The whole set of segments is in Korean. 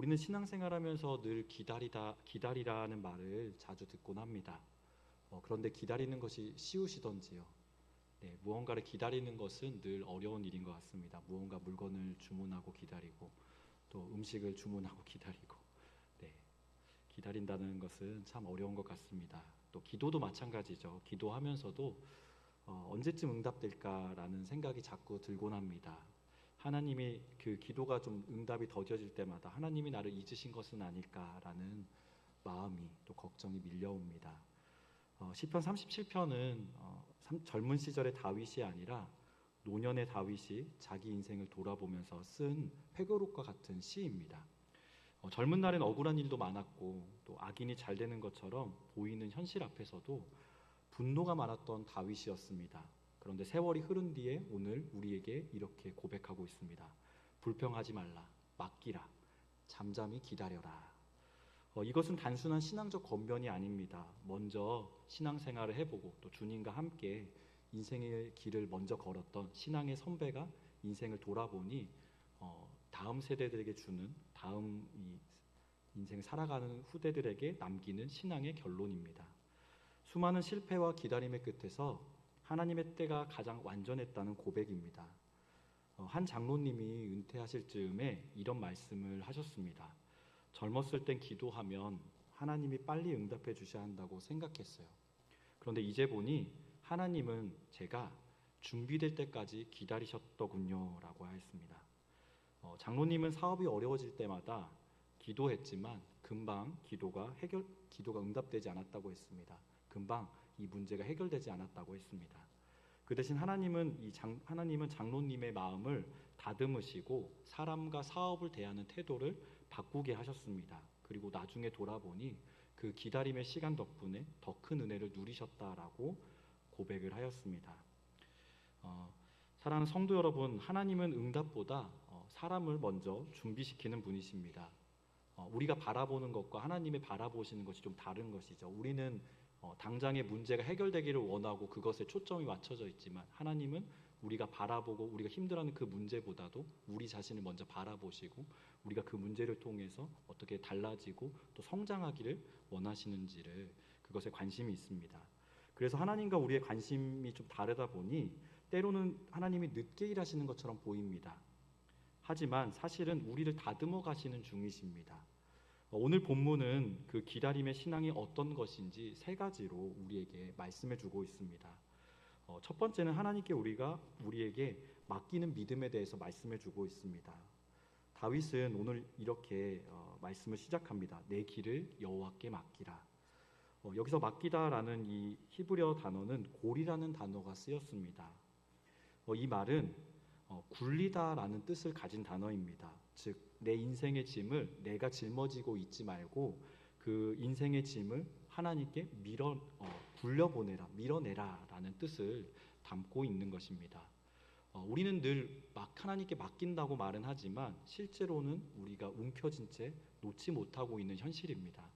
우리는 신앙생활하면서 늘 기다리라는 말을 자주 듣곤 합니다. 그런데 기다리는 것이 쉬우시던지요. 네, 무언가를 기다리는 것은 늘 어려운 일인 것 같습니다. 무언가 물건을 주문하고 기다리고 또 음식을 주문하고 기다리고 네, 기다린다는 것은 참 어려운 것 같습니다. 또 기도도 마찬가지죠. 기도하면서도 언제쯤 응답될까라는 생각이 자꾸 들곤 합니다. 하나님이 그 기도가 좀 응답이 더뎌질 때마다 하나님이 나를 잊으신 것은 아닐까라는 마음이 또 걱정이 밀려옵니다. 시편 37편은 젊은 시절의 다윗이 아니라 노년의 다윗이 자기 인생을 돌아보면서 쓴 회고록과 같은 시입니다. 젊은 날엔 억울한 일도 많았고 또 악인이 잘 되는 것처럼 보이는 현실 앞에서도 분노가 많았던 다윗이었습니다. 그런데 세월이 흐른 뒤에 오늘 우리에게 이렇게 고백하고 있습니다. 불평하지 말라, 맡기라, 잠잠히 기다려라. 이것은 단순한 신앙적 권면이 아닙니다. 먼저 신앙생활을 해보고 또 주님과 함께 인생의 길을 먼저 걸었던 신앙의 선배가 인생을 돌아보니 다음 세대들에게 주는 다음 이 인생을 살아가는 후대들에게 남기는 신앙의 결론입니다. 수많은 실패와 기다림의 끝에서 하나님의 때가 가장 완전했다는 고백입니다. 한 장로님이 은퇴하실 즈음에 이런 말씀을 하셨습니다. 젊었을 땐 기도하면 하나님이 빨리 응답해 주셔야 한다고 생각했어요. 그런데 이제 보니 하나님은 제가 준비될 때까지 기다리셨더군요 라고 하였습니다. 장로님은 사업이 어려워질 때마다 기도했지만 금방 기도가 응답되지 않았다고 했습니다. 금방 이 문제가 해결되지 않았다고 했습니다. 그 대신 하나님은 장로님의 마음을 다듬으시고 사람과 사업을 대하는 태도를 바꾸게 하셨습니다. 그리고 나중에 돌아보니 그 기다림의 시간 덕분에 더 큰 은혜를 누리셨다라고 고백을 하였습니다. 사랑하는 성도 여러분, 하나님은 응답보다 사람을 먼저 준비시키는 분이십니다. 우리가 바라보는 것과 하나님의 바라보시는 것이 좀 다른 것이죠. 우리는 당장의 문제가 해결되기를 원하고 그것에 초점이 맞춰져 있지만 하나님은 우리가 바라보고 우리가 힘들어하는 그 문제보다도 우리 자신을 먼저 바라보시고 우리가 그 문제를 통해서 어떻게 달라지고 또 성장하기를 원하시는지를 그것에 관심이 있습니다. 그래서 하나님과 우리의 관심이 좀 다르다 보니 때로는 하나님이 늦게 일하시는 것처럼 보입니다. 하지만 사실은 우리를 다듬어 가시는 중이십니다. 오늘 본문은 그 기다림의 신앙이 어떤 것인지 세 가지로 우리에게 말씀해 주고 있습니다. 첫 번째는 하나님께 우리에게 맡기는 믿음에 대해서 말씀해 주고 있습니다. 다윗은 오늘 이렇게 말씀을 시작합니다. 내 길을 여호와께 맡기라. 여기서 맡기다라는 이 히브리어 단어는 골이라는 단어가 쓰였습니다. 이 말은 굴리다라는 뜻을 가진 단어입니다. 즉, 내 인생의 짐을 내가 짊어지고 있지 말고 그 인생의 짐을 하나님께 굴려보내라, 밀어내라라는 뜻을 담고 있는 것입니다. 우리는 늘 하나님께 맡긴다고 말은 하지만 실제로는 우리가 움켜쥔 채 놓지 못하고 있는 현실입니다.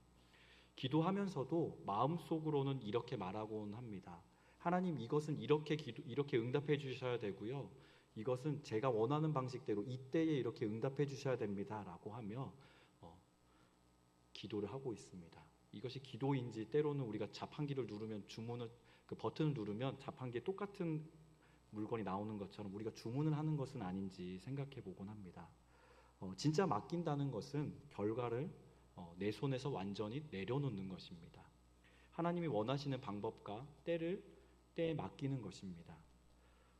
기도하면서도 마음속으로는 이렇게 말하곤 합니다. 하나님, 이것은 이렇게 응답해 주셔야 되고요. 이것은 제가 원하는 방식대로 이때에 이렇게 응답해 주셔야 됩니다 라고 하며 기도를 하고 있습니다. 이것이 기도인지 때로는 우리가 자판기를 누르면 그 버튼을 누르면 자판기에 똑같은 물건이 나오는 것처럼 우리가 주문을 하는 것은 아닌지 생각해 보곤 합니다. 진짜 맡긴다는 것은 결과를 내 손에서 완전히 내려놓는 것입니다. 하나님이 원하시는 방법과 때에 맡기는 것입니다.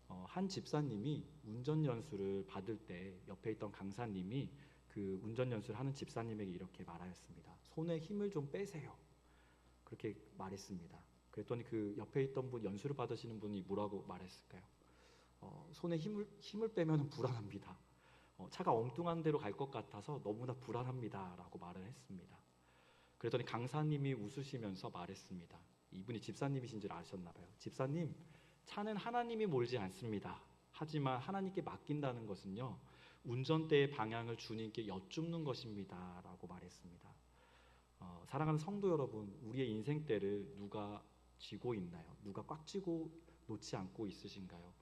한 집사님이 운전 연수를 받을 때 옆에 있던 강사님이 그 운전 연수를 하는 집사님에게 이렇게 말하였습니다. 손에 힘을 좀 빼세요. 그렇게 말했습니다. 그랬더니 그 옆에 있던 연수를 받으시는 분이 뭐라고 말했을까요? 손에 힘을 빼면 불안합니다. 차가 엉뚱한 데로 갈 것 같아서 너무나 불안합니다 라고 말을 했습니다. 그랬더니 강사님이 웃으시면서 말했습니다. 이분이 집사님이신 줄 아셨나 봐요. 집사님, 차는 하나님이 몰지 않습니다. 하지만 하나님께 맡긴다는 것은요, 운전대의 방향을 주님께 여쭙는 것입니다 라고 말했습니다. 사랑하는 성도 여러분, 우리의 인생대를 누가 쥐고 있나요? 누가 꽉 쥐고 놓지 않고 있으신가요?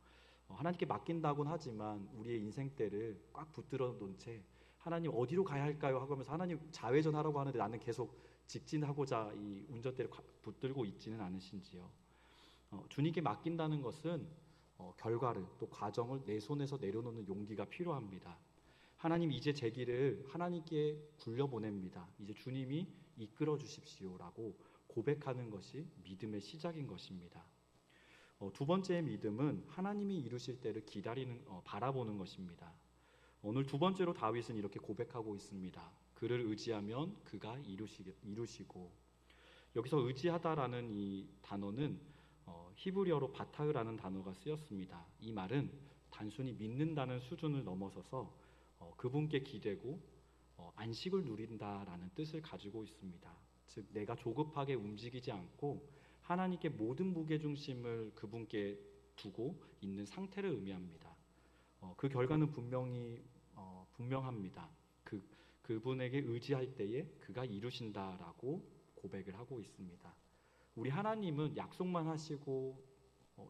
하나님께 맡긴다고는 하지만 우리의 인생대를 꽉 붙들어 놓은 채 하나님 어디로 가야 할까요? 하면서 하나님 좌회전하라고 하는데 나는 계속 직진하고자 이 운전대를 붙들고 있지는 않으신지요. 주님께 맡긴다는 것은 결과를 또 과정을 내 손에서 내려놓는 용기가 필요합니다. 하나님 이제 제 길을 하나님께 굴려보냅니다. 이제 주님이 이끌어 주십시오라고 고백하는 것이 믿음의 시작인 것입니다. 두 번째 믿음은 하나님이 이루실 때를 바라보는 것입니다. 오늘 두 번째로 다윗은 이렇게 고백하고 있습니다. 그를 의지하면 그가 이루시고. 여기서 의지하다라는 이 단어는 히브리어로 바타흐라는 단어가 쓰였습니다. 이 말은 단순히 믿는다는 수준을 넘어서서 그분께 기대고 안식을 누린다라는 뜻을 가지고 있습니다. 즉 내가 조급하게 움직이지 않고 하나님께 모든 무게중심을 그분께 두고 있는 상태를 의미합니다. 그 결과는 분명합니다. 그분에게 의지할 때에 그가 이루신다라고 고백을 하고 있습니다. 우리 하나님은 약속만 하시고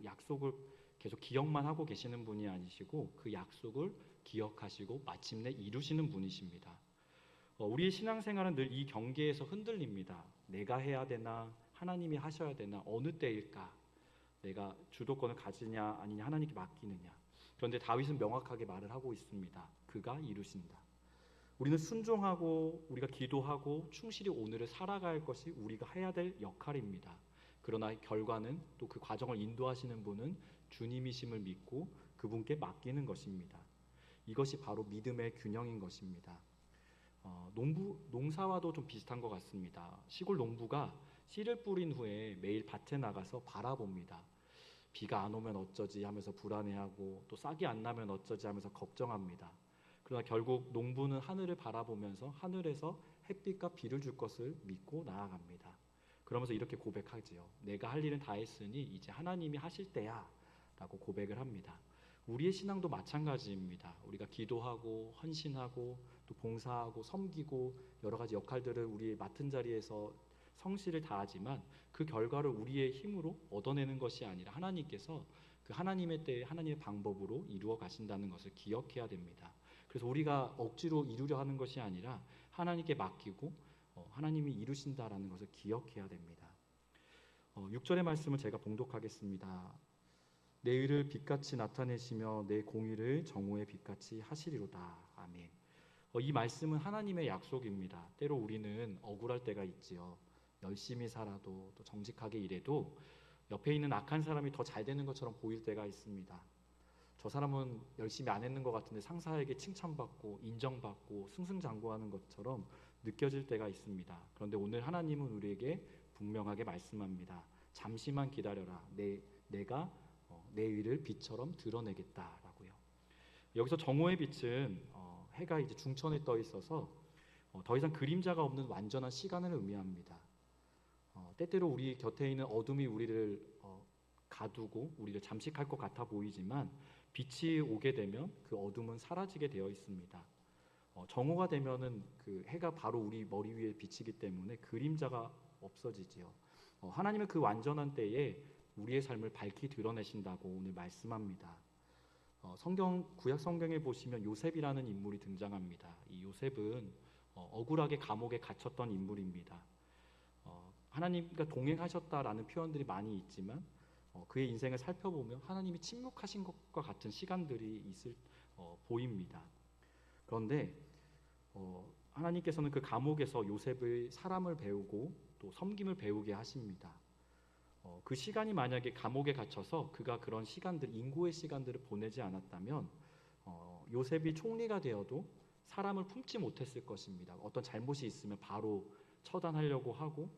약속을 계속 기억만 하고 계시는 분이 아니시고 그 약속을 기억하시고 마침내 이루시는 분이십니다. 우리의 신앙생활은 늘 이 경계에서 흔들립니다. 내가 해야 되나 하나님이 하셔야 되나 어느 때일까? 내가 주도권을 가지냐 아니냐 하나님께 맡기느냐. 그런데 다윗은 명확하게 말을 하고 있습니다. 그가 이루신다. 우리는 순종하고 우리가 기도하고 충실히 오늘을 살아갈 것이 우리가 해야 될 역할입니다. 그러나 결과는 또 그 과정을 인도하시는 분은 주님이심을 믿고 그분께 맡기는 것입니다. 이것이 바로 믿음의 균형인 것입니다. 농사와도 좀 비슷한 것 같습니다. 시골 농부가 씨를 뿌린 후에 매일 밭에 나가서 바라봅니다. 비가 안 오면 어쩌지 하면서 불안해하고 또 싹이 안 나면 어쩌지 하면서 걱정합니다. 그러나 결국 농부는 하늘을 바라보면서 하늘에서 햇빛과 비를 줄 것을 믿고 나아갑니다. 그러면서 이렇게 고백하지요. 내가 할 일은 다 했으니 이제 하나님이 하실 때야 라고 고백을 합니다. 우리의 신앙도 마찬가지입니다. 우리가 기도하고 헌신하고 또 봉사하고 섬기고 여러 가지 역할들을 우리의 맡은 자리에서 성실을 다하지만 그 결과를 우리의 힘으로 얻어내는 것이 아니라 하나님께서 그 하나님의 때에 하나님의 방법으로 이루어 가신다는 것을 기억해야 됩니다. 그래서 우리가 억지로 이루려 하는 것이 아니라 하나님께 맡기고 하나님이 이루신다라는 것을 기억해야 됩니다. 6절의 말씀을 제가 봉독하겠습니다. 내 의를 빛같이 나타내시며 내 공의를 정오의 빛같이 하시리로다. 아멘. 이 말씀은 하나님의 약속입니다. 때로 우리는 억울할 때가 있지요. 열심히 살아도 또 정직하게 일해도 옆에 있는 악한 사람이 더 잘 되는 것처럼 보일 때가 있습니다. 저 사람은 열심히 안 했는 것 같은데 상사에게 칭찬받고 인정받고 승승장구하는 것처럼 느껴질 때가 있습니다. 그런데 오늘 하나님은 우리에게 분명하게 말씀합니다. 잠시만 기다려라. 내가 내 의를 빛처럼 드러내겠다라고요. 여기서 정오의 빛은 해가 이제 중천에 떠 있어서 더 이상 그림자가 없는 완전한 시간을 의미합니다. 때때로 우리 곁에 있는 어둠이 우리를 가두고 우리를 잠식할 것 같아 보이지만 빛이 오게 되면 그 어둠은 사라지게 되어 있습니다. 정오가 되면은 그 해가 바로 우리 머리 위에 비치기 때문에 그림자가 없어지지요. 하나님은 그 완전한 때에 우리의 삶을 밝히 드러내신다고 오늘 말씀합니다. 구약 성경에 보시면 요셉이라는 인물이 등장합니다. 이 요셉은 억울하게 감옥에 갇혔던 인물입니다. 하나님과 동행하셨다라는 표현들이 많이 있지만 그의 인생을 살펴보면 하나님이 침묵하신 것과 같은 시간들이 보입니다. 그런데 하나님께서는 그 감옥에서 요셉의 사람을 배우고 또 섬김을 배우게 하십니다. 그 시간이 만약에 감옥에 갇혀서 그가 그런 인고의 시간들을 보내지 않았다면 요셉이 총리가 되어도 사람을 품지 못했을 것입니다. 어떤 잘못이 있으면 바로 처단하려고 하고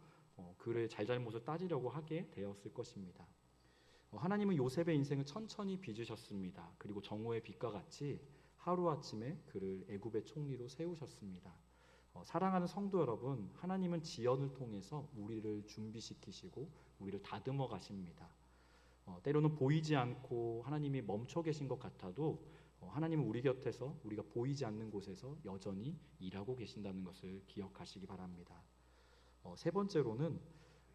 그의 잘잘못을 따지려고 하게 되었을 것입니다. 하나님은 요셉의 인생을 천천히 빚으셨습니다. 그리고 정오의 빛과 같이 하루아침에 그를 애굽의 총리로 세우셨습니다. 사랑하는 성도 여러분, 하나님은 지연을 통해서 우리를 준비시키시고 우리를 다듬어 가십니다. 때로는 보이지 않고 하나님이 멈춰 계신 것 같아도 하나님은 우리 곁에서 우리가 보이지 않는 곳에서 여전히 일하고 계신다는 것을 기억하시기 바랍니다. 세 번째로는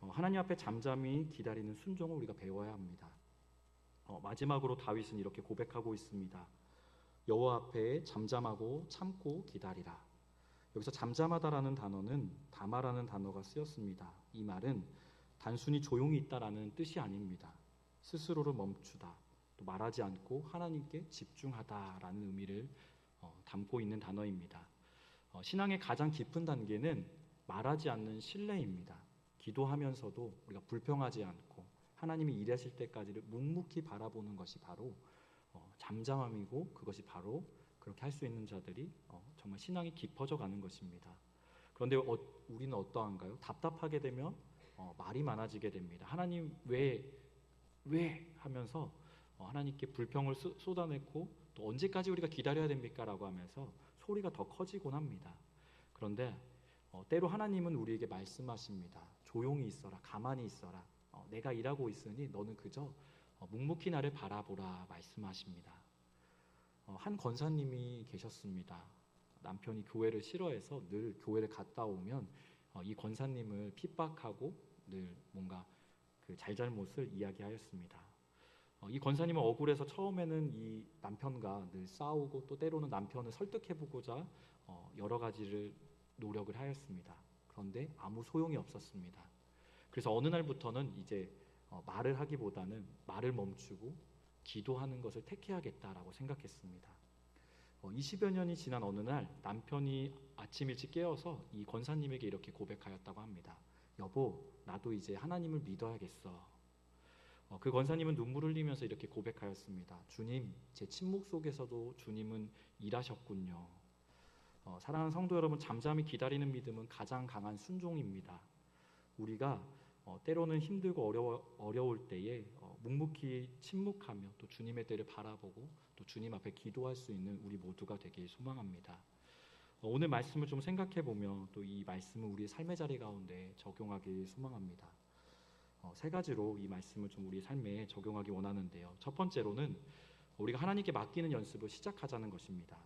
하나님 앞에 잠잠히 기다리는 순종을 우리가 배워야 합니다. 마지막으로 다윗은 이렇게 고백하고 있습니다. 여호와 앞에 잠잠하고 참고 기다리라. 여기서 잠잠하다라는 단어는 다마라는 단어가 쓰였습니다. 이 말은 단순히 조용히 있다라는 뜻이 아닙니다. 스스로를 멈추다, 또 말하지 않고 하나님께 집중하다라는 의미를 담고 있는 단어입니다. 신앙의 가장 깊은 단계는 말하지 않는 신뢰입니다. 기도하면서도 우리가 불평하지 않고 하나님이 일하실 때까지를 묵묵히 바라보는 것이 바로 잠잠함이고, 그것이 바로 그렇게 할 수 있는 자들이 정말 신앙이 깊어져 가는 것입니다. 그런데 우리는 어떠한가요? 답답하게 되면 말이 많아지게 됩니다. 하나님 왜 하면서 하나님께 불평을 쏟아내고, 또 언제까지 우리가 기다려야 됩니까? 라고 하면서 소리가 더 커지곤 합니다. 그런데 때로 하나님은 우리에게 말씀하십니다. 조용히 있어라, 가만히 있어라. 내가 일하고 있으니 너는 그저 묵묵히 나를 바라보라 말씀하십니다. 한 권사님이 계셨습니다. 남편이 교회를 싫어해서 늘 교회를 갔다 오면 이 권사님을 핍박하고 늘 뭔가 그 잘잘못을 이야기하였습니다. 이 권사님은 억울해서 처음에는 이 남편과 늘 싸우고, 또 때로는 남편을 설득해보고자 여러 가지를 노력을 하였습니다. 그런데 아무 소용이 없었습니다. 그래서 어느 날부터는 이제 말을 하기보다는 말을 멈추고 기도하는 것을 택해야겠다라고 생각했습니다. 20여 년이 지난 어느 날 남편이 아침 일찍 깨어서 이 권사님에게 이렇게 고백하였다고 합니다. 여보, 나도 이제 하나님을 믿어야겠어. 그 권사님은 눈물 흘리면서 이렇게 고백하였습니다. 주님, 제 침묵 속에서도 주님은 일하셨군요. 사랑하는 성도 여러분, 잠잠히 기다리는 믿음은 가장 강한 순종입니다. 우리가 때로는 힘들고 어려울 때에 묵묵히 침묵하며 또 주님의 때를 바라보고 또 주님 앞에 기도할 수 있는 우리 모두가 되길 소망합니다. 오늘 말씀을 좀 생각해 보며 또 이 말씀을 우리의 삶의 자리 가운데 적용하길 소망합니다. 세 가지로 이 말씀을 좀 우리 삶에 적용하기 원하는데요. 첫 번째로는 우리가 하나님께 맡기는 연습을 시작하자는 것입니다.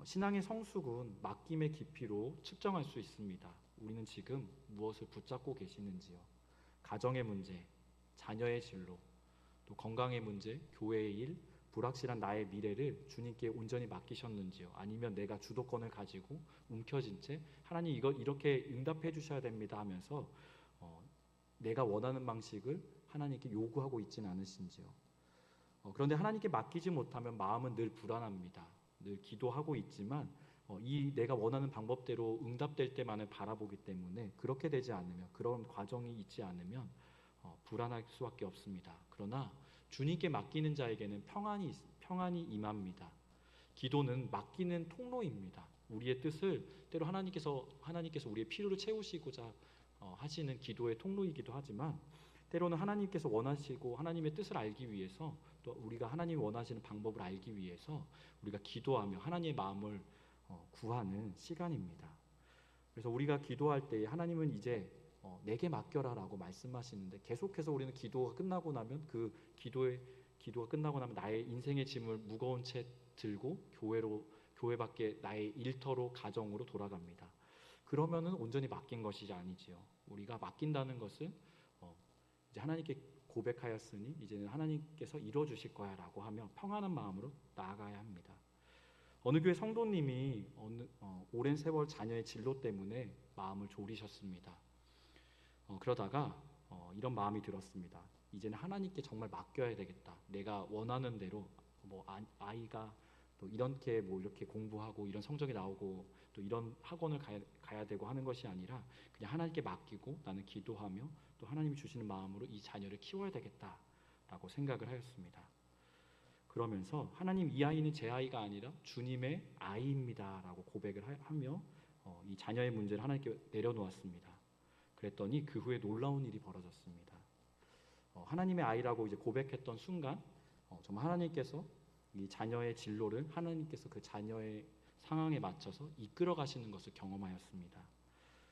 신앙의 성숙은 맡김의 깊이로 측정할 수 있습니다. 우리는 지금 무엇을 붙잡고 계시는지요? 가정의 문제, 자녀의 진로, 또 건강의 문제, 교회의 일, 불확실한 나의 미래를 주님께 온전히 맡기셨는지요? 아니면 내가 주도권을 가지고 움켜쥔 채 하나님 이거 이렇게 응답해 주셔야 됩니다 하면서 내가 원하는 방식을 하나님께 요구하고 있지는 않으신지요? 그런데 하나님께 맡기지 못하면 마음은 늘 불안합니다. 늘 기도하고 있지만 이 내가 원하는 방법대로 응답될 때만을 바라보기 때문에, 그렇게 되지 않으면, 그런 과정이 있지 않으면 불안할 수밖에 없습니다. 그러나 주님께 맡기는 자에게는 평안이 임합니다. 기도는 맡기는 통로입니다. 우리의 뜻을 때로 하나님께서 우리의 필요를 채우시고자 하시는 기도의 통로이기도 하지만, 때로는 하나님께서 원하시고 하나님의 뜻을 알기 위해서, 또 우리가 하나님이 원하시는 방법을 알기 위해서 우리가 기도하며 하나님의 마음을 구하는 시간입니다. 그래서 우리가 기도할 때 하나님은 이제 내게 맡겨라라고 말씀하시는데, 계속해서 우리는 기도가 끝나고 나면 기도가 끝나고 나면 나의 인생의 짐을 무거운 채 들고 교회 밖에 나의 일터로, 가정으로 돌아갑니다. 그러면은 온전히 맡긴 것이 아니지요. 우리가 맡긴다는 것은 이제 하나님께 고백하였으니 이제는 하나님께서 이루어 주실 거야라고 하며 평안한 마음으로 나아가야 합니다. 어느 교회 성도님이 오랜 세월 자녀의 진로 때문에 마음을 졸이셨습니다. 그러다가 이런 마음이 들었습니다. 이제는 하나님께 정말 맡겨야 되겠다. 내가 원하는 대로 아이가 또 이렇게 이렇게 공부하고 이런 성적이 나오고 또 이런 학원을 가야 되고 하는 것이 아니라 그냥 하나님께 맡기고 나는 기도하며 또 하나님이 주시는 마음으로 이 자녀를 키워야 되겠다라고 생각을 하였습니다. 그러면서 하나님, 이 아이는 제 아이가 아니라 주님의 아이입니다라고 고백을 하며 이 자녀의 문제를 하나님께 내려놓았습니다. 그랬더니 그 후에 놀라운 일이 벌어졌습니다. 하나님의 아이라고 이제 고백했던 순간 정말 하나님께서 이 자녀의 진로를 하나님께서 그 자녀의 상황에 맞춰서 이끌어 가시는 것을 경험하였습니다.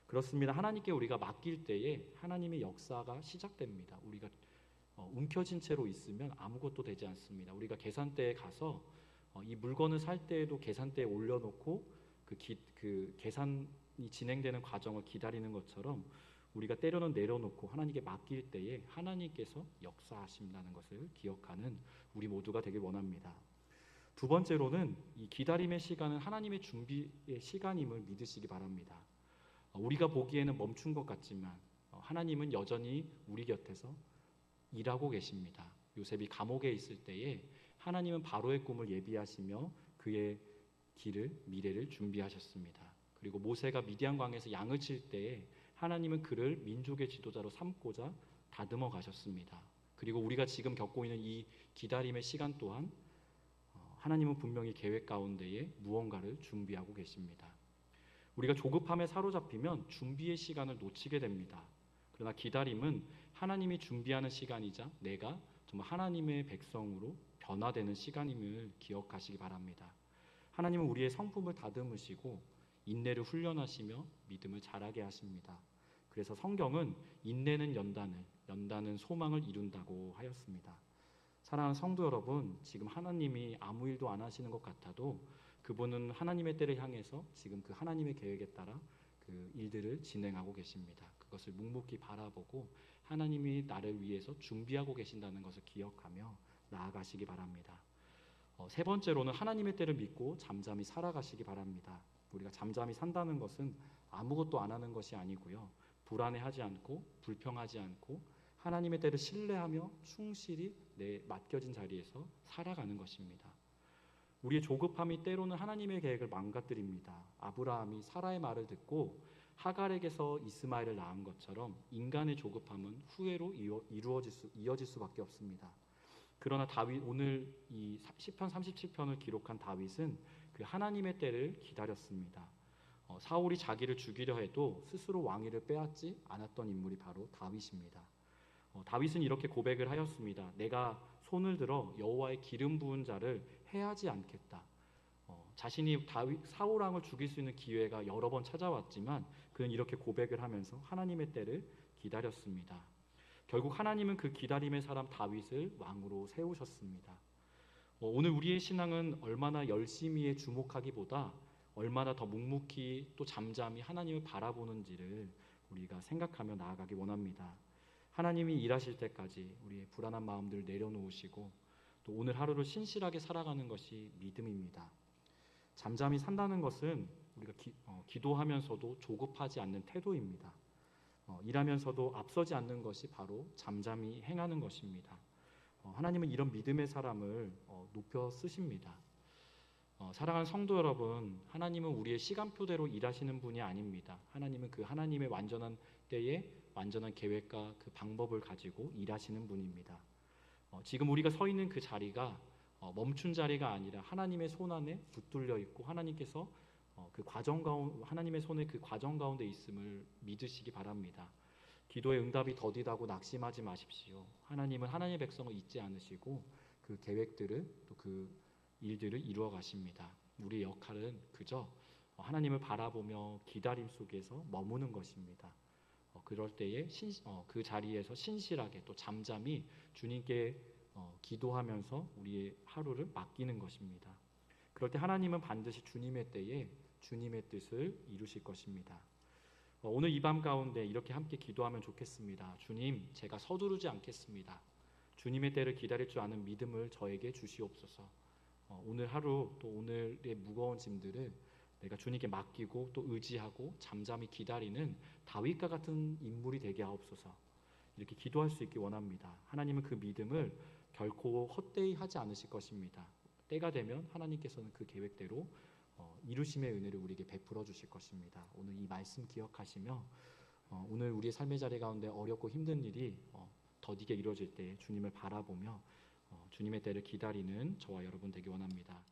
그렇습니다. 하나님께 우리가 맡길 때에 하나님의 역사가 시작됩니다. 우리가 움켜쥔 채로 있으면 아무것도 되지 않습니다. 우리가 계산대에 가서 이 물건을 살 때에도 계산대에 올려놓고 그 계산이 진행되는 과정을 기다리는 것처럼, 우리가 때로는 내려놓고 하나님께 맡길 때에 하나님께서 역사하신다는 것을 기억하는 우리 모두가 되길 원합니다. 두 번째로는 이 기다림의 시간은 하나님의 준비의 시간임을 믿으시기 바랍니다. 우리가 보기에는 멈춘 것 같지만 하나님은 여전히 우리 곁에서 일하고 계십니다. 요셉이 감옥에 있을 때에 하나님은 바로의 꿈을 예비하시며 그의 미래를 준비하셨습니다. 그리고 모세가 미디안 광에서 양을 칠 때에 하나님은 그를 민족의 지도자로 삼고자 다듬어 가셨습니다. 그리고 우리가 지금 겪고 있는 이 기다림의 시간 또한 하나님은 분명히 계획 가운데에 무언가를 준비하고 계십니다. 우리가 조급함에 사로잡히면 준비의 시간을 놓치게 됩니다. 그러나 기다림은 하나님이 준비하는 시간이자 내가 정말 하나님의 백성으로 변화되는 시간임을 기억하시기 바랍니다. 하나님은 우리의 성품을 다듬으시고 인내를 훈련하시며 믿음을 자라게 하십니다. 그래서 성경은 인내는 연단은 소망을 이룬다고 하였습니다. 사랑하는 성도 여러분, 지금 하나님이 아무 일도 안 하시는 것 같아도 그분은 하나님의 때를 향해서 지금 그 하나님의 계획에 따라 그 일들을 진행하고 계십니다. 그것을 묵묵히 바라보고 하나님이 나를 위해서 준비하고 계신다는 것을 기억하며 나아가시기 바랍니다. 세 번째로는 하나님의 때를 믿고 잠잠히 살아가시기 바랍니다. 우리가 잠잠히 산다는 것은 아무것도 안 하는 것이 아니고요. 불안해하지 않고 불평하지 않고 하나님의 때를 신뢰하며 충실히 내 맡겨진 자리에서 살아가는 것입니다. 우리의 조급함이 때로는 하나님의 계획을 망가뜨립니다. 아브라함이 사라의 말을 듣고 하갈에게서 이스마엘을 낳은 것처럼 인간의 조급함은 후회로 이어질 수밖에 없습니다. 그러나 오늘 이 시편 37편을 기록한 다윗은 그 하나님의 때를 기다렸습니다. 사울이 자기를 죽이려 해도 스스로 왕위를 빼앗지 않았던 인물이 바로 다윗입니다. 다윗은 이렇게 고백을 하였습니다. 내가 손을 들어 여호와의 기름 부은 자를 해하지 않겠다. 자신이 사울 왕을 죽일 수 있는 기회가 여러 번 찾아왔지만 그는 이렇게 고백을 하면서 하나님의 때를 기다렸습니다. 결국 하나님은 그 기다림의 사람 다윗을 왕으로 세우셨습니다. 오늘 우리의 신앙은 얼마나 열심히에 주목하기보다 얼마나 더 묵묵히 또 잠잠히 하나님을 바라보는지를 우리가 생각하며 나아가기 원합니다. 하나님이 일하실 때까지 우리의 불안한 마음들을 내려놓으시고 또 오늘 하루를 신실하게 살아가는 것이 믿음입니다. 잠잠히 산다는 것은 우리가 기도하면서도 조급하지 않는 태도입니다. 일하면서도 앞서지 않는 것이 바로 잠잠히 행하는 것입니다. 하나님은 이런 믿음의 사람을 높여 쓰십니다. 사랑하는 성도 여러분, 하나님은 우리의 시간표대로 일하시는 분이 아닙니다. 하나님은 그 하나님의 완전한 때에 완전한 계획과 그 방법을 가지고 일하시는 분입니다. 지금 우리가 서 있는 그 자리가 멈춘 자리가 아니라 하나님의 손 안에 붙들려 있고 하나님께서 하나님의 손에 그 과정 가운데 있음을 믿으시기 바랍니다. 기도의 응답이 더디다고 낙심하지 마십시오. 하나님은 하나님의 백성을 잊지 않으시고 그 계획들을 또 그 일들을 이루어 가십니다. 우리의 역할은 그저 하나님을 바라보며 기다림 속에서 머무는 것입니다. 그럴 때에 그 자리에서 신실하게 또 잠잠히 주님께 기도하면서 우리의 하루를 맡기는 것입니다. 그럴 때 하나님은 반드시 주님의 때에 주님의 뜻을 이루실 것입니다. 오늘 이 밤 가운데 이렇게 함께 기도하면 좋겠습니다. 주님, 제가 서두르지 않겠습니다. 주님의 때를 기다릴 줄 아는 믿음을 저에게 주시옵소서. 오늘 하루 또 오늘의 무거운 짐들을 내가 주님께 맡기고 또 의지하고 잠잠히 기다리는 다윗과 같은 인물이 되게 하옵소서. 이렇게 기도할 수 있기 원합니다. 하나님은 그 믿음을 결코 헛되이 하지 않으실 것입니다. 때가 되면 하나님께서는 그 계획대로 이루심의 은혜를 우리에게 베풀어 주실 것입니다. 오늘 이 말씀 기억하시며 오늘 우리의 삶의 자리 가운데 어렵고 힘든 일이 더디게 이루어질 때 주님을 바라보며 주님의 때를 기다리는 저와 여러분 되기 원합니다.